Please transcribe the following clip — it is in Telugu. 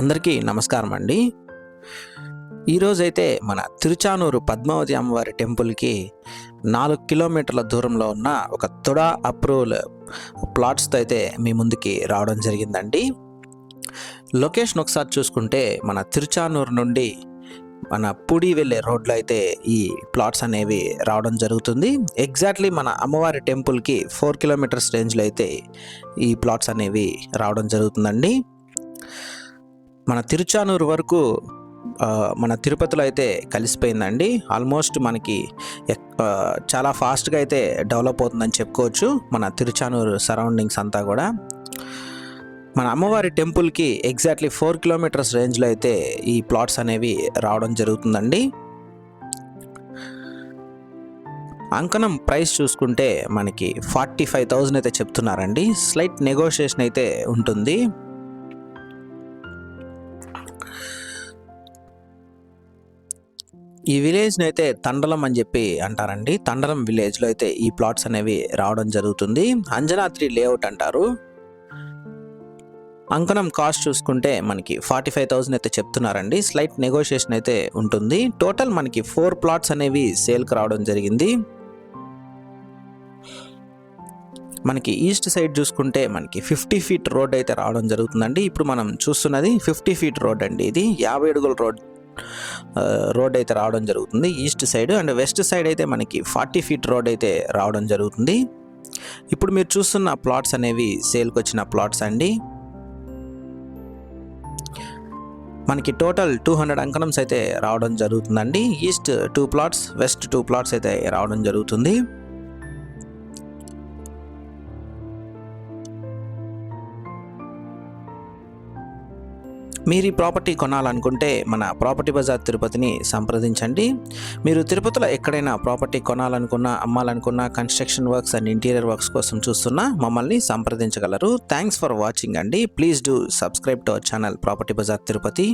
అందరికీ నమస్కారం అండి. ఈరోజైతే మన తిరుచానూరు పద్మావతి అమ్మవారి టెంపుల్కి 4 కిలోమీటర్ల దూరంలో ఉన్న ఒక తుడా అప్రూవల్ ప్లాట్స్తో అయితే మీ ముందుకి రావడం జరిగిందండి. లొకేషన్ ఒకసారి చూసుకుంటే మన తిరుచానూరు నుండి మన పుడి వెళ్ళే రోడ్లో అయితే ఈ ప్లాట్స్ అనేవి రావడం జరుగుతుంది. ఎగ్జాక్ట్లీ మన అమ్మవారి టెంపుల్కి 4 కిలోమీటర్స్ రేంజ్లో అయితే ఈ ప్లాట్స్ అనేవి రావడం జరుగుతుందండి. మన తిరుచానూరు వరకు మన తిరుపతిలో అయితే కలిసిపోయిందండి. ఆల్మోస్ట్ మనకి చాలా ఫాస్ట్గా అయితే డెవలప్ అవుతుందని చెప్పుకోవచ్చు మన తిరుచానూరు సరౌండింగ్స్ అంతా కూడా. మన అమ్మవారి టెంపుల్కి ఎగ్జాక్ట్లీ 4 కిలోమీటర్స్ రేంజ్లో అయితే ఈ ప్లాట్స్ అనేవి రావడం జరుగుతుందండి. అంకణం ప్రైస్ చూసుకుంటే మనకి 45,000 అయితే చెప్తున్నారండి. స్లైట్ నెగోషియేషన్ అయితే ఉంటుంది. ఈ విలేజ్ని అయితే తండలం అని చెప్పి అంటారండి. తండలం విలేజ్లో అయితే ఈ ప్లాట్స్ అనేవి రావడం జరుగుతుంది. అంజనాద్రి లేఅవుట్ అంటారు. అంకణం కాస్ట్ చూసుకుంటే మనకి 45,000 అయితే చెప్తున్నారండి. స్లైట్ నెగోషియేషన్ అయితే ఉంటుంది. టోటల్ మనకి 4 ప్లాట్స్ అనేవి సేల్కి రావడం జరిగింది. మనకి ఈస్ట్ సైడ్ చూసుకుంటే మనకి 50 ఫీట్ రోడ్ అయితే రావడం జరుగుతుందండి. ఇప్పుడు మనం చూస్తున్నది 50 ఫీట్ రోడ్ అండి. ఇది 50 అడుగుల రోడ్ అయితే రావడం జరుగుతుంది east side. And west side అయితే మనకి 40 ఫీట్ రోడ్ అయితే రావడం జరుగుతుంది. ఇప్పుడు మీరు చూస్తున్న ప్లాట్స్ అనేవి సేల్కి వచ్చిన ప్లాట్స్ అండి. మనకి టోటల్ 200 అంకణమ్స్ అయితే రావడం జరుగుతుందండి. ఈస్ట్ 2 ప్లాట్స్, వెస్ట్ 2 ప్లాట్స్ అయితే రావడం జరుగుతుంది. మీరు ఈ ప్రాపర్టీ కొనాలనుకుంటే మన ప్రాపర్టీ బజార్ తిరుపతిని సంప్రదించండి. మీరు తిరుపతిలో ఎక్కడైనా ప్రాపర్టీ కొనాలనుకున్నా, అమ్మాలనుకున్నా, construction works and interior works కోసం చూస్తున్నా మమ్మల్ని సంప్రదించగలరు. థ్యాంక్స్ ఫర్ వాచింగ్ అండి. Please do subscribe to our channel property Bazaar Tirupati.